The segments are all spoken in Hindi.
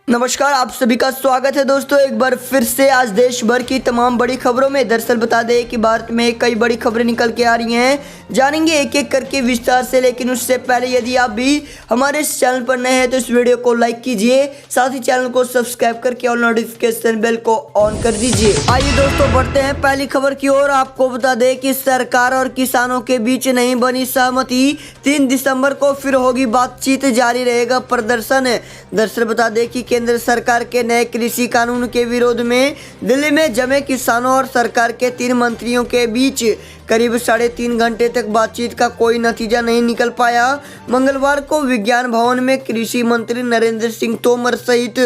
नमस्कार, आप सभी का स्वागत है दोस्तों एक बार फिर से आज देश भर की तमाम बड़ी खबरों में। दरअसल बता दें कि भारत में कई बड़ी खबरें निकल के आ रही हैं, जानेंगे एक एक करके विस्तार से। लेकिन उससे पहले यदि आप भी हमारे इस चैनल पर नए हैं तो इस वीडियो को लाइक कीजिए, साथ ही चैनल को सब्सक्राइब करके और नोटिफिकेशन बेल को ऑन कर दीजिए। आइए दोस्तों बढ़ते हैं पहली खबर की ओर। आपको बता दें कि सरकार और किसानों के बीच नहीं बनी सहमति, 3 दिसंबर को फिर होगी बातचीत, जारी रहेगा प्रदर्शन। दरअसल बता दें कि केंद्र सरकार के नए कृषि कानून के विरोध में दिल्ली में जमे किसानों और सरकार के 3 मंत्रियों के बीच करीब 3.5 घंटे तक बातचीत का कोई नतीजा नहीं निकल पाया। मंगलवार को विज्ञान भवन में कृषि मंत्री नरेंद्र सिंह तोमर सहित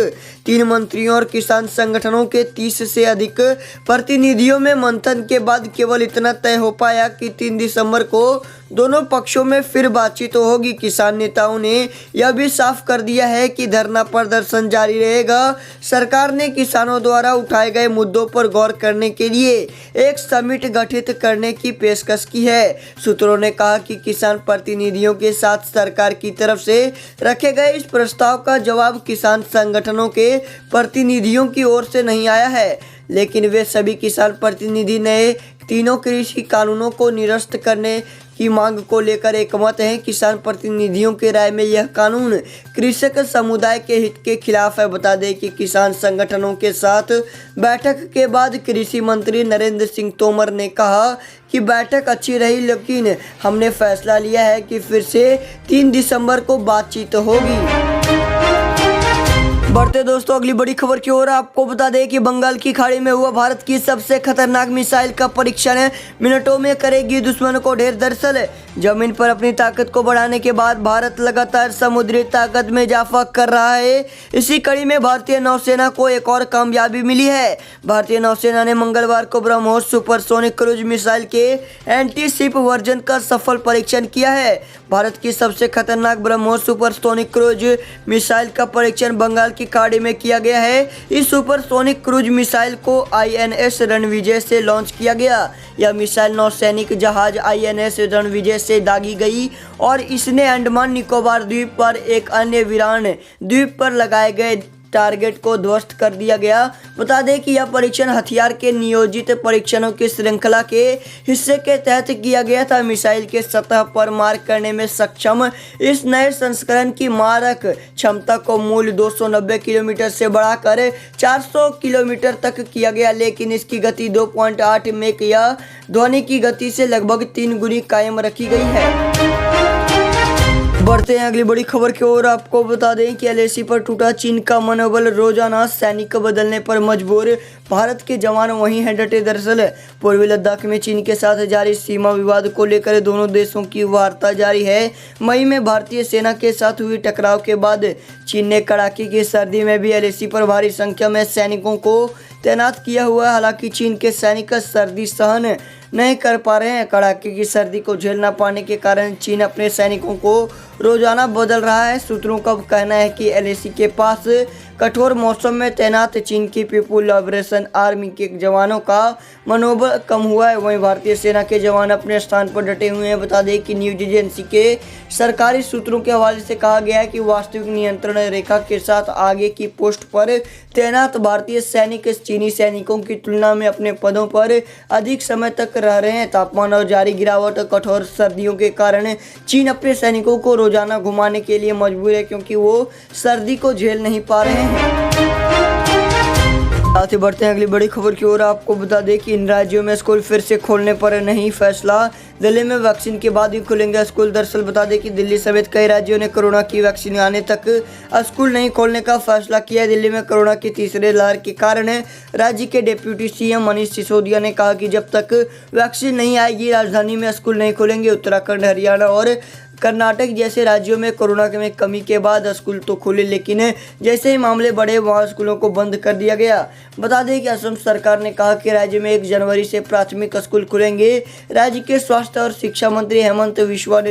3 मंत्रियों और किसान संगठनों के 30 से अधिक प्रतिनिधियों में मंथन के बाद केवल इतना तय हो पाया कि 3 दिसंबर को दोनों पक्षों में फिर बातचीत होगी। किसान नेताओं ने यह भी साफ कर दिया है कि धरना प्रदर्शन जारी रहेगा। सरकार ने किसानों द्वारा उठाए गए मुद्दों पर गौर करने के लिए एक समिट गठित करने की पेशकश की है। सूत्रों ने कहा कि किसान प्रतिनिधियों के साथ सरकार की तरफ से रखे गए इस प्रस्ताव का जवाब किसान संगठनों के प्रतिनिधियों की ओर से नहीं आया है, लेकिन वे सभी किसान प्रतिनिधि नए तीनों कृषि कानूनों को निरस्त करने की मांग को लेकर एकमत हैं। किसान प्रतिनिधियों के राय में यह कानून कृषक समुदाय के हित के खिलाफ है। बता दें कि किसान संगठनों के साथ बैठक के बाद कृषि मंत्री नरेंद्र सिंह तोमर ने कहा कि बैठक अच्छी रही, लेकिन हमने फैसला लिया है कि फिर से 3 दिसंबर को बातचीत होगी। बढ़ते दोस्तों अगली बड़ी खबर की ओर। आपको बता दें कि बंगाल की खाड़ी में हुआ भारत की सबसे खतरनाक मिसाइल का परीक्षण मिनटों में करेगी दुश्मन को ढेर। दरअसल जमीन पर अपनी ताकत को बढ़ाने के बाद भारत लगातार समुद्री ताकत में इजाफा कर रहा है। इसी कड़ी में भारतीय नौसेना को एक और कामयाबी मिली है। भारतीय नौसेना ने मंगलवार को ब्रह्मोस सुपरसोनिक क्रूज मिसाइल के एंटी शिप वर्जन का सफल परीक्षण किया है। भारत की सबसे खतरनाक ब्रह्मोस सुपरसोनिक क्रूज मिसाइल का परीक्षण बंगाल की खाड़ी में किया गया है। इस सुपरसोनिक क्रूज मिसाइल को INS रणविजय से लॉन्च किया गया। यह मिसाइल नौसैनिक जहाज INS रणविजय से दागी गई और इसने अंडमान निकोबार द्वीप पर एक अन्य वीरान द्वीप पर लगाए गए टारगेट को ध्वस्त कर दिया गया। बता दें कि यह परीक्षण हथियार के नियोजित परीक्षणों की श्रृंखला के हिस्से के तहत किया गया था। मिसाइल के सतह पर मार करने में सक्षम इस नए संस्करण की मारक क्षमता को मूल 290 किलोमीटर से बढ़ाकर 400 किलोमीटर तक किया गया, लेकिन इसकी गति 2.8 मैक या ध्वनि की गति से लगभग 3 गुनी कायम रखी गई है। बढ़ते हैं अगली बड़ी खबर की ओर। आपको बता दें कि LAC पर टूटा चीन का मनोबल, रोजाना सैनिक बदलने पर मजबूर भारत के जवान वहीं हैं डटे। दरअसल पूर्वी लद्दाख में चीन के साथ जारी सीमा विवाद को लेकर दोनों देशों की वार्ता जारी है। मई में भारतीय सेना के साथ हुई टकराव के बाद चीन ने कड़ाके की सर्दी में भी LAC पर भारी संख्या में सैनिकों को तैनात किया हुआ है। हालांकि चीन के सैनिक सर्दी सहन नहीं कर पा रहे हैं। कड़ाके की सर्दी को झेल न पाने के कारण चीन अपने सैनिकों को रोजाना बदल रहा है। सूत्रों का कहना है कि LAC के पास कठोर मौसम में तैनात चीन की पीपुल लिबरेशन आर्मी के जवानों का मनोबल कम हुआ है। वहीं भारतीय सेना के जवान अपने स्थान पर डटे हुए हैं। बता दें कि न्यूज एजेंसी के सरकारी सूत्रों के हवाले से कहा गया है कि वास्तविक नियंत्रण रेखा के साथ आगे की पोस्ट पर तैनात भारतीय सैनिक चीनी सैनिकों की तुलना में अपने पदों पर अधिक समय तक रह रहे हैं। तापमान और जारी गिरावट और कठोर सर्दियों के कारण चीन अपने सैनिकों को रोजाना घुमाने के लिए मजबूर है, क्योंकि वो सर्दी को झेल नहीं पा रहे हैं। साथ ही बढ़ते हैं अगली बड़ी खबर की ओर। आपको बता दें कि इन राज्यों में स्कूल फिर से खोलने पर नहीं फैसला, दिल्ली में वैक्सीन के बाद ही खुलेंगे स्कूल। दरअसल बता दें कि दिल्ली समेत कई राज्यों ने कोरोना की वैक्सीन आने तक स्कूल नहीं खोलने का फैसला किया है। दिल्ली में कोरोना की तीसरे लहर के कारण राज्य के डिप्टी CM मनीष सिसोदिया ने कहा कि जब तक वैक्सीन नहीं आएगी राजधानी में स्कूल नहीं खुलेंगे। उत्तराखंड, हरियाणा और कर्नाटक जैसे राज्यों में कोरोना में कमी के बाद स्कूल तो खुले, लेकिन जैसे ही मामले बढ़े वहाँ स्कूलों को बंद कर दिया गया। बता दें कि असम सरकार ने कहा कि राज्य में 1 जनवरी से प्राथमिक स्कूल खुलेंगे। राज्य के स्वास्थ्य और शिक्षा मंत्री हेमंत बिस्वा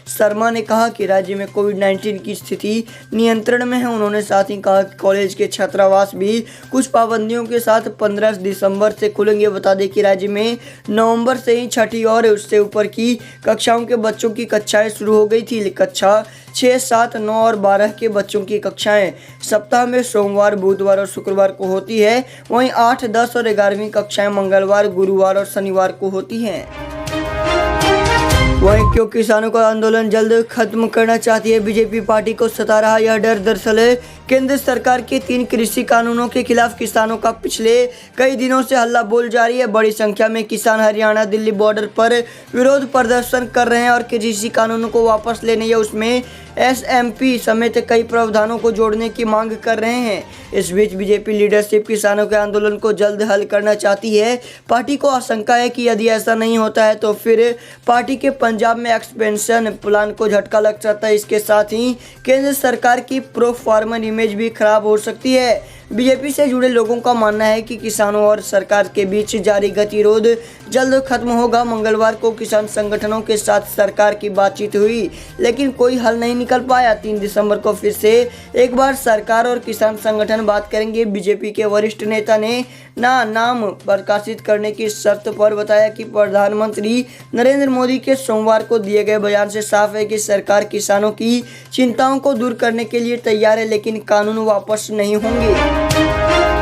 शर्मा ने कहा कि राज्य में कोविड-19 की स्थिति नियंत्रण में है। उन्होंने साथ ही कहा कि कॉलेज के छात्रावास भी कुछ पाबंदियों के साथ 15 दिसंबर से खुलेंगे। बता दें कि राज्य में नवंबर से ही छठी और उससे ऊपर की कक्षाओं के बच्चों की कक्षाएं शुरू हो गई थी। कक्षा 6, 7, 9 और 12 के बच्चों की कक्षाएं सप्ताह में सोमवार, बुधवार और शुक्रवार को होती है। वहीं 8, 10 और 11वीं कक्षाएं मंगलवार, गुरुवार और शनिवार को होती हैं। वहीं क्यों किसानों का आंदोलन जल्द खत्म करना चाहती है बीजेपी? पार्टी को सता रहा यह डर दरअसल केंद्र सरकार के 3 कृषि कानूनों के खिलाफ किसानों का पिछले कई दिनों से हल्ला बोल जारी है। बड़ी संख्या में किसान हरियाणा दिल्ली बॉर्डर पर विरोध प्रदर्शन कर रहे हैं और कृषि कानूनों को वापस लेने या उसमें एसएमपी समेत कई प्रावधानों को जोड़ने की मांग कर रहे हैं। इस बीच बीजेपी लीडरशिप किसानों के आंदोलन को जल्द हल करना चाहती है। पार्टी को आशंका है कि यदि ऐसा नहीं होता है तो फिर पार्टी के पंजाब में एक्सपेंशन प्लान को झटका लग सकता है। इसके साथ ही केंद्र सरकार की प्रो फार्मर इमेज भी खराब हो सकती है। बीजेपी से जुड़े लोगों का मानना है कि किसानों और सरकार के बीच जारी गतिरोध जल्द खत्म होगा। मंगलवार को किसान संगठनों के साथ सरकार की बातचीत हुई, लेकिन कोई हल नहीं निकल पाया। 3 दिसंबर को फिर से एक बार सरकार और किसान संगठन बात करेंगे। बीजेपी के वरिष्ठ नेता ने नाम प्रकाशित करने की शर्त पर बताया कि प्रधानमंत्री नरेंद्र मोदी के सोमवार को दिए गए बयान से साफ है कि सरकार किसानों की चिंताओं को दूर करने के लिए तैयार है, लेकिन कानून वापस नहीं होंगे।